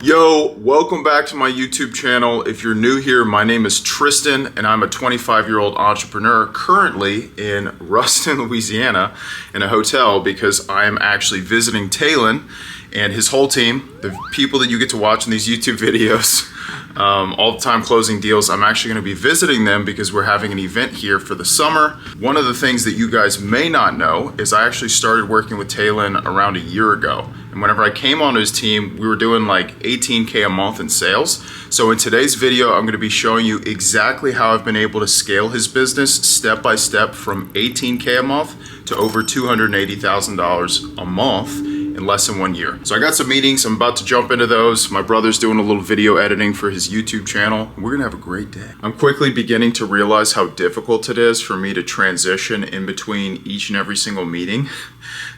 Yo, welcome back to my YouTube channel. If you're new here, my name is Tristan and I'm a 25-year-old entrepreneur currently in Ruston, Louisiana in a hotel because I am actually visiting Talon and his whole team, the people that you get to watch in these YouTube videos, all the time closing deals. I'm actually going to be visiting them because we're having an event here for the summer. One of the things that you guys may not know is I actually started working with Talon around a year ago. And whenever I came onto his team, we were doing like 18K a month in sales. So in today's video, I'm going to be showing you exactly how I've been able to scale his business step by step from 18K a month to over $280,000 a month in less than 1 year. So I got some meetings. I'm about to jump into those. My brother's doing a little video editing for his YouTube channel. We're gonna have a great day. I'm quickly beginning to realize how difficult it is for me to transition in between each and every single meeting.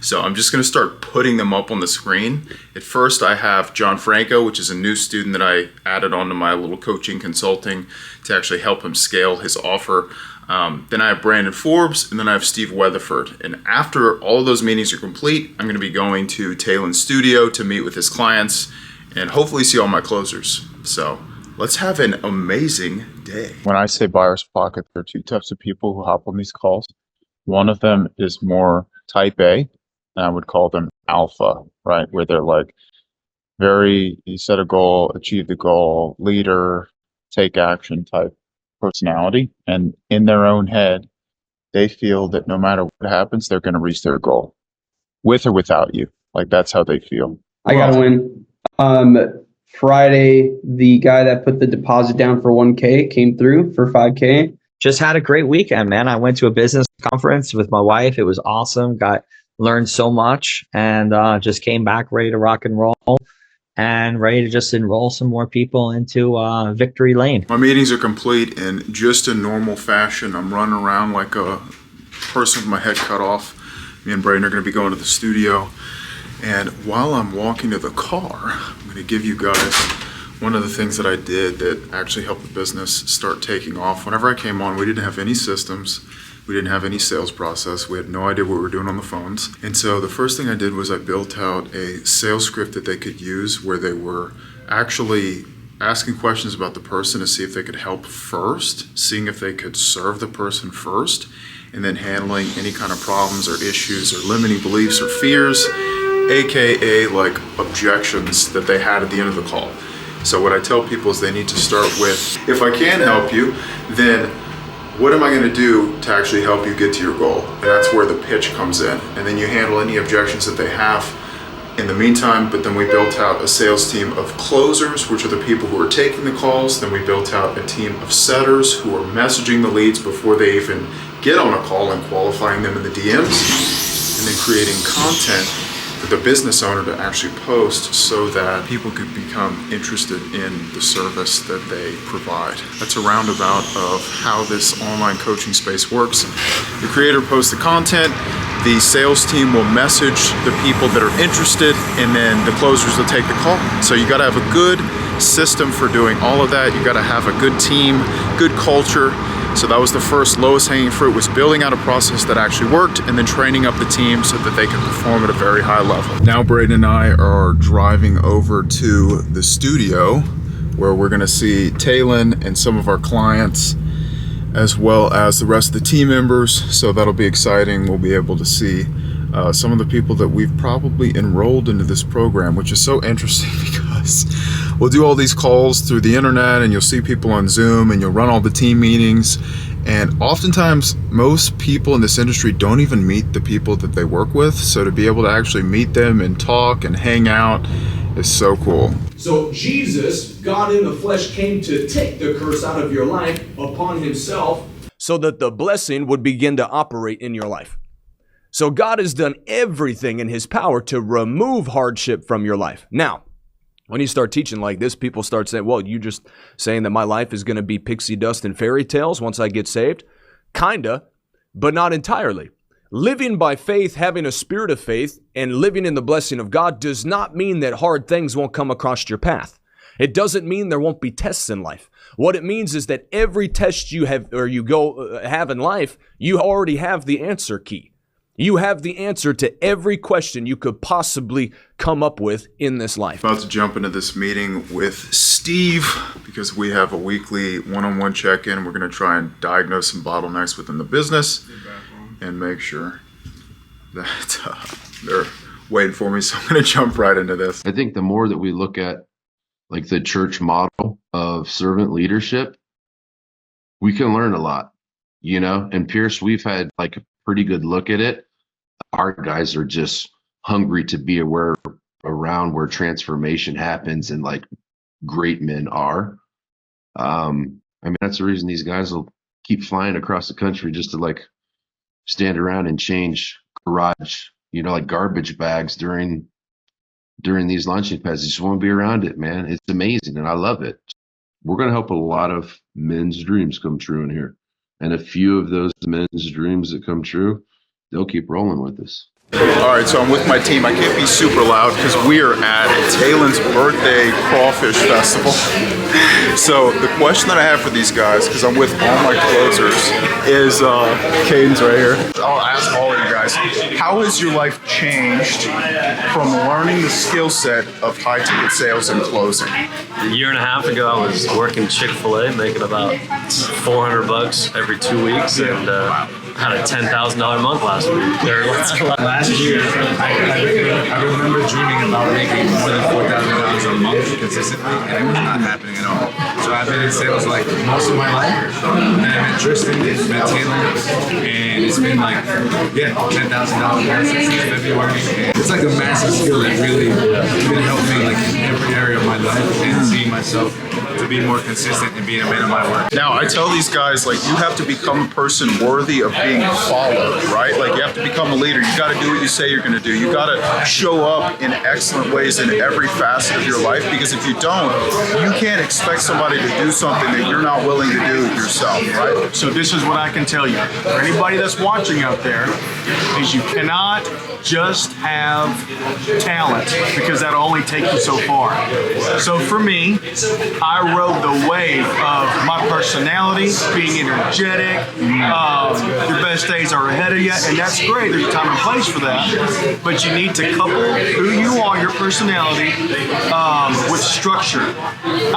So I'm just gonna start putting them up on the screen. At first I have John Franco, which is a new student that I added onto my little coaching consulting to actually help him scale his offer. Then I have Brandon Forbes, and then I have Steve Weatherford. And after all of those meetings are complete, I'm gonna be going to Talon's studio to meet with his clients and hopefully see all my closers. So let's have an amazing day. When I say buyer's pocket, there are two types of people who hop on these calls. One of them is more type A, and I would call them alpha, right? Where they're like you set a goal, achieve the goal, leader, take action type personality. And in their own head, they feel that no matter what happens, they're going to reach their goal with or without you. Like that's how they feel. I got to win. Friday, the guy that put the deposit down for 1K came through for 5K. Just had a great weekend, man. I went to a business conference with my wife. It was awesome. Learned so much and just came back ready to rock and roll and ready to just enroll some more people into victory lane. My meetings are complete and just in normal fashion, I'm running around like a person with my head cut off. Me and Brayden are gonna be going to the studio. And while I'm walking to the car, I'm gonna give you guys one of the things that I did that actually helped the business start taking off. Whenever I came on, we didn't have any systems. We didn't have any sales process. We had no idea what we were doing on the phones. And so the first thing I did was I built out a sales script that they could use where they were actually asking questions about the person to see if they could help first, seeing if they could serve the person first, and then handling any kind of problems or issues or limiting beliefs or fears, AKA like objections that they had at the end of the call. So what I tell people is they need to start with, if I can help you, then what am I going to do to actually help you get to your goal? And that's where the pitch comes in. And then you handle any objections that they have in the meantime. But then we built out a sales team of closers, which are the people who are taking the calls. Then we built out a team of setters who are messaging the leads before they even get on a call and qualifying them in the DMs. And then creating content for the business owner to actually post so that people could become interested in the service that they provide. That's a roundabout of how this online coaching space works. The creator posts the content, the sales team will message the people that are interested, and then the closers will take the call. So you gotta have a good system for doing all of that. You gotta have a good team, good culture. So that was the first lowest hanging fruit, was building out a process that actually worked and then training up the team so that they could perform at a very high level. Now Brayden and I are driving over to the studio where we're gonna see Talon and some of our clients as well as the rest of the team members. So that'll be exciting. We'll be able to see some of the people that we've probably enrolled into this program, which is so interesting because we'll do all these calls through the internet and you'll see people on Zoom and you'll run all the team meetings. And oftentimes most people in this industry don't even meet the people that they work with. So to be able to actually meet them and talk and hang out is so cool. So Jesus, God in the flesh, came to take the curse out of your life upon himself so that the blessing would begin to operate in your life. So God has done everything in his power to remove hardship from your life. Now, when you start teaching like this, people start saying, well, you just saying that my life is going to be pixie dust and fairy tales once I get saved? Kinda, but not entirely. Living by faith, having a spirit of faith, and living in the blessing of God does not mean that hard things won't come across your path. It doesn't mean there won't be tests in life. What it means is that every test you have in life, you already have the answer key. You have the answer to every question you could possibly come up with in this life. About to jump into this meeting with Steve because we have a weekly one-on-one check-in. We're going to try and diagnose some bottlenecks within the business and make sure that they're waiting for me. So I'm going to jump right into this. I think the more that we look at like the church model of servant leadership, we can learn a lot, you know. And Pierce, we've had like a pretty good look at it. Our guys are just hungry to be around where transformation happens and like great men are. I mean, that's the reason these guys will keep flying across the country just to like stand around and change garage, you know, like garbage bags during these launching pads. You just want to be around it, man. It's amazing, and I love it. We're going to help a lot of men's dreams come true in here. And a few of those men's dreams that come true, they'll keep rolling with us. All right, so I'm with my team. I can't be super loud because we are at Taylon's birthday crawfish festival. So the question that I have for these guys, because I'm with all my closers, is Caden's right here. I'll ask all of you guys, how has your life changed from learning the skill set of high ticket sales and closing? A year and a half ago, I was working Chick-fil-A, making about $400 every 2 weeks, and had a $10,000 month last week. Last year, I remember dreaming about making more than $4,000 a month consistently, and it was not happening at all. So I've been in sales like most of my life. And I met Tristan, met Taylor, and it's been like, $10,000 more since February. And it's like a massive skill that really helped me like in every area of my life and seeing myself to be more consistent and being a man of my word. Now, I tell these guys, like, you have to become a person worthy of being followed, right? Like, you have to become a leader. You got to do what you say you're going to do. You got to show up in excellent ways in every facet of your life, because if you don't, you can't expect somebody to do something that you're not willing to do yourself, right? So this is what I can tell you. For anybody that's watching out there, is you cannot just have talent, because that'll only take you so far. So for me, I rode the wave of my personality, being energetic. Your best days are ahead of you, and that's great. There's a time and place for that. But you need to couple who you are, your personality, with structure.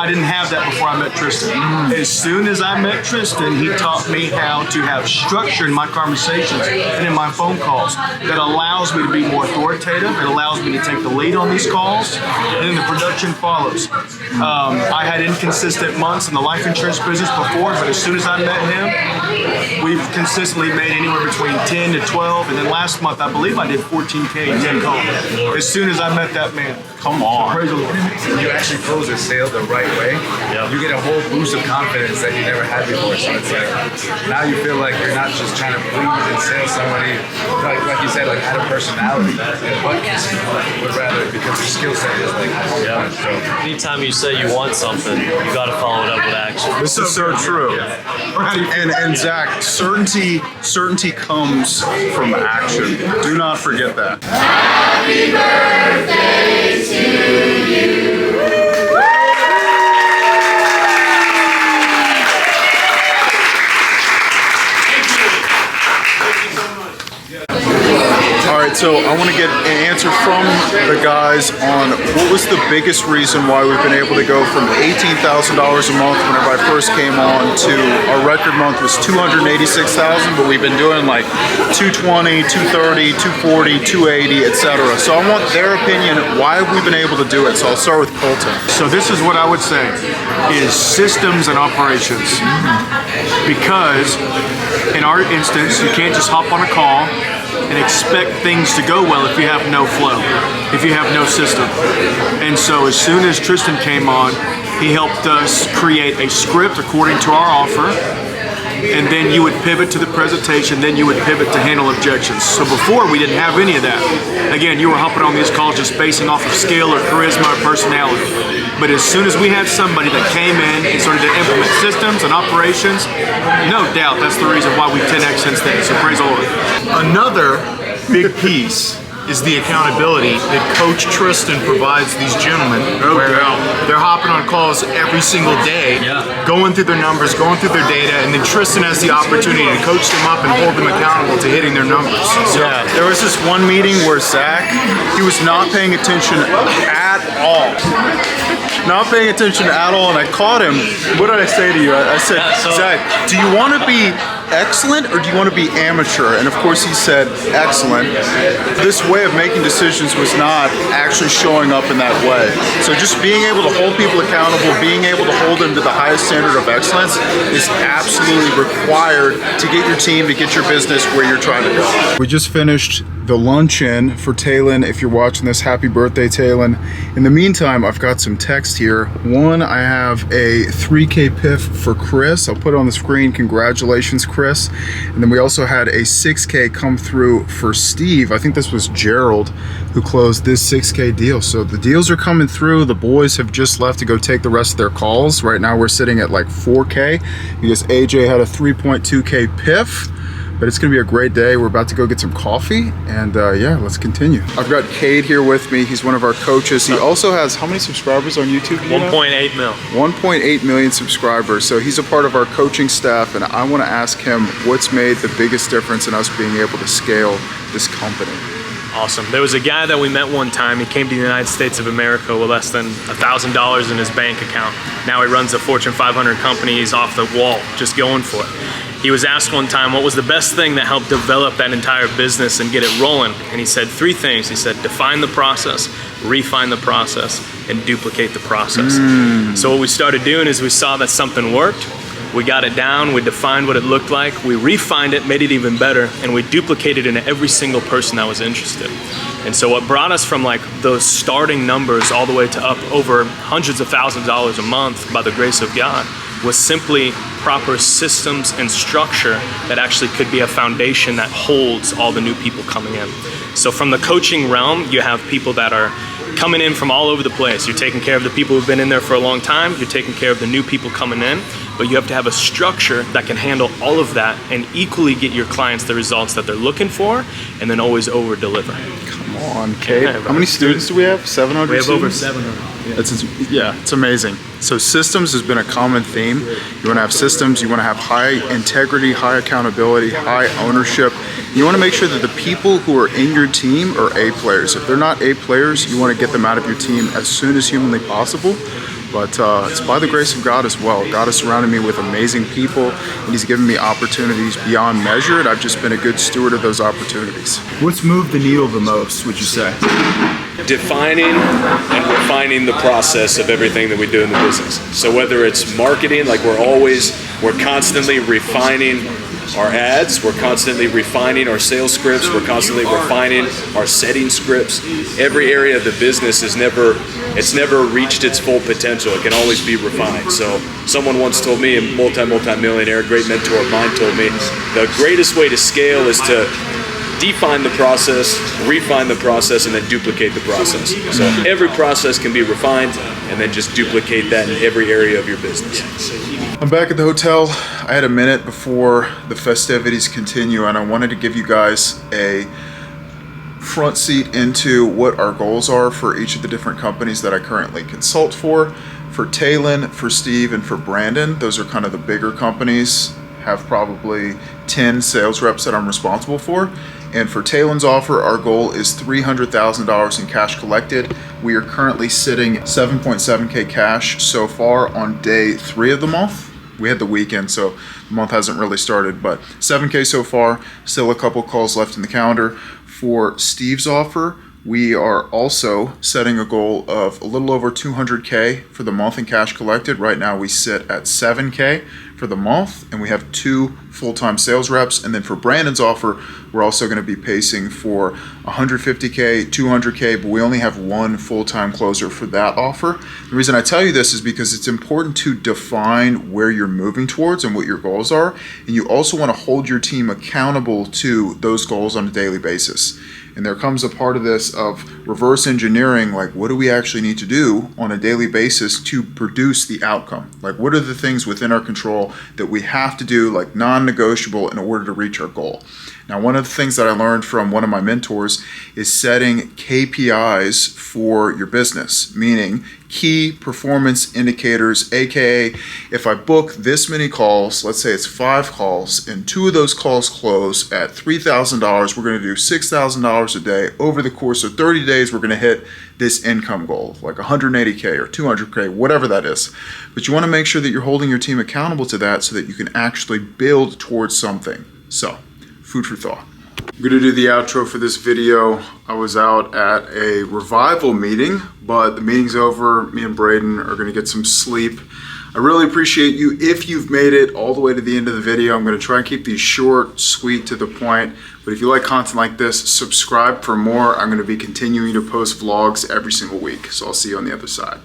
I didn't have that before I met Tristan. As soon as I met Tristan, he taught me how to have structure in my conversations and in my phone calls that allows me to be more authoritative. It allows me to take the lead on these calls, and then the production follows. I had inconsistent months in the life insurance business before, but as soon as I met him, we've consistently made anywhere between 10 to 12, and then last month I believe I did 14K in 10 calls. As soon as I met that man. Come on. When you actually close a sale the right way, you get a whole boost of confidence that you never had before. So it's like, now you feel like you're not just trying to please and sell somebody, like you said, like had a personality, but rather because your skill set is like, so Anytime you say you want something, you got to follow it up with action. This is so true. And Zach, certainty comes from action. Do not forget that. Happy birthday to you. All right, so I want to get an answer from the guys on what was the biggest reason why we've been able to go from $18,000 a month whenever I first came on to our record month was $286,000, but we've been doing like $220, $230, $240, $280, etc. So I want their opinion. Why have we been able to do it? So I'll start with Colton. So this is what I would say is systems and operations. Because in our instance, you can't just hop on a call and expect things to go well if you have no flow, if you have no system. And so as soon as Tristan came on, he helped us create a script according to our offer, and then you would pivot to the presentation, then you would pivot to handle objections. So before, we didn't have any of that. Again, you were hopping on these calls just basing off of skill or charisma or personality. But as soon as we had somebody that came in and started to implement systems and operations, no doubt that's the reason why we 10x since then. So praise the Lord. Another big piece is the accountability that Coach Tristan provides these gentlemen, where they're hopping on calls every single day, going through their numbers, going through their data, and then Tristan has the opportunity to coach them up and hold them accountable to hitting their numbers. Yeah, there was this one meeting where Zach, he was not paying attention at all. Not paying attention at all, and I caught him. What did I say to you? I said, Zach, do you want to be excellent or do you want to be amateur? And of course he said excellent. This way of making decisions was not actually showing up in that way. So just being able to hold people accountable, being able to hold them to the highest standard of excellence is absolutely required to get your team, to get your business where you're trying to go. We just finished the luncheon for Talon. If you're watching this, happy birthday, Talon. In the meantime, I've got some text here. One, I have a 3K PIF for Chris. I'll put it on the screen. Congratulations, Chris. And then we also had a 6K come through for Steve. I think this was Gerald who closed this 6K deal. So the deals are coming through. The boys have just left to go take the rest of their calls. Right now we're sitting at like 4K because AJ had a 3.2K PIF. But it's gonna be a great day. We're about to go get some coffee, and yeah, let's continue. I've got Cade here with me. He's one of our coaches. He also has, how many subscribers on YouTube? 1.8 mil. 1.8 million subscribers. So he's a part of our coaching staff, and I wanna ask him what's made the biggest difference in us being able to scale this company. Awesome. There was a guy that we met one time. He came to the United States of America with less than $1,000 in his bank account. Now he runs a Fortune 500 company. He's off the wall, just going for it. He was asked one time, what was the best thing that helped develop that entire business and get it rolling? And he said 3 things. He said, define the process, refine the process, and duplicate the process. So what we started doing is we saw that something worked. We got it down, we defined what it looked like, we refined it, made it even better, and we duplicated it in every single person that was interested. And so what brought us from like those starting numbers all the way to up over hundreds of thousands of dollars a month by the grace of God was simply proper systems and structure that actually could be a foundation that holds all the new people coming in. So from the coaching realm, you have people that are coming in from all over the place. You're taking care of the people who've been in there for a long time, you're taking care of the new people coming in, but you have to have a structure that can handle all of that and equally get your clients the results that they're looking for and then always over deliver. Come on, Kate. How many students do we have? 700 We have students? over 700. Yeah, it's amazing. So systems has been a common theme. You want to have systems, you want to have high integrity, high accountability, high ownership. You want to make sure that the people who are in your team are A players. If they're not A players, you want to get them out of your team as soon as humanly possible. But it's by the grace of God as well. God has surrounded me with amazing people, and He's given me opportunities beyond measure, and I've just been a good steward of those opportunities. What's moved the needle the most, would you say? Defining and refining the process of everything that we do in the business. So whether it's marketing, like we're constantly refining our ads, we're constantly refining our sales scripts, we're constantly refining our setting scripts. Every area of the business is never reached its full potential. It can always be refined. So someone once told me, a multi-millionaire, a great mentor of mine told me, the greatest way to scale is to define the process, refine the process, and then duplicate the process. So every process can be refined and then just duplicate that in every area of your business. I'm back at the hotel. I had a minute before the festivities continue, and I wanted to give you guys a front seat into what our goals are for each of the different companies that I currently consult for. For Talon, for Steve, and for Brandon, those are kind of the bigger companies, have probably 10 sales reps that I'm responsible for. And for Talon's offer, our goal is $300,000 in cash collected. We are currently sitting 7.7K cash so far on day 3 of the month. We had the weekend, so the month hasn't really started, but 7K so far, still a couple calls left in the calendar. For Steve's offer, we are also setting a goal of a little over 200K for the month in cash collected. Right now we sit at 7K for the month, and we have 2 full-time sales reps. And then for Brandon's offer, we're also going to be pacing for 150K, 200K, but we only have 1 full-time closer for that offer. The reason I tell you this is because it's important to define where you're moving towards and what your goals are. And you also want to hold your team accountable to those goals on a daily basis. And there comes a part of this of reverse engineering, like what do we actually need to do on a daily basis to produce the outcome? Like what are the things within our control that we have to do, like non-negotiable, in order to reach our goal? Now, one of the things that I learned from one of my mentors is setting KPIs for your business, meaning key performance indicators, aka if I book this many calls, let's say it's 5 calls, and 2 of those calls close at $3,000, we're going to do $6,000 a day. Over the course of 30 days, we're going to hit this income goal, like 180K or 200K, whatever that is. But you want to make sure that you're holding your team accountable to that so that you can actually build towards something. So, food for thought. I'm going to do the outro for this video. I was out at a revival meeting, but the meeting's over. Me and Braden are going to get some sleep. I really appreciate you if you've made it all the way to the end of the video. I'm going to try and keep these short, sweet, to the point. But if you like content like this, subscribe for more. I'm going to be continuing to post vlogs every single week. So I'll see you on the other side.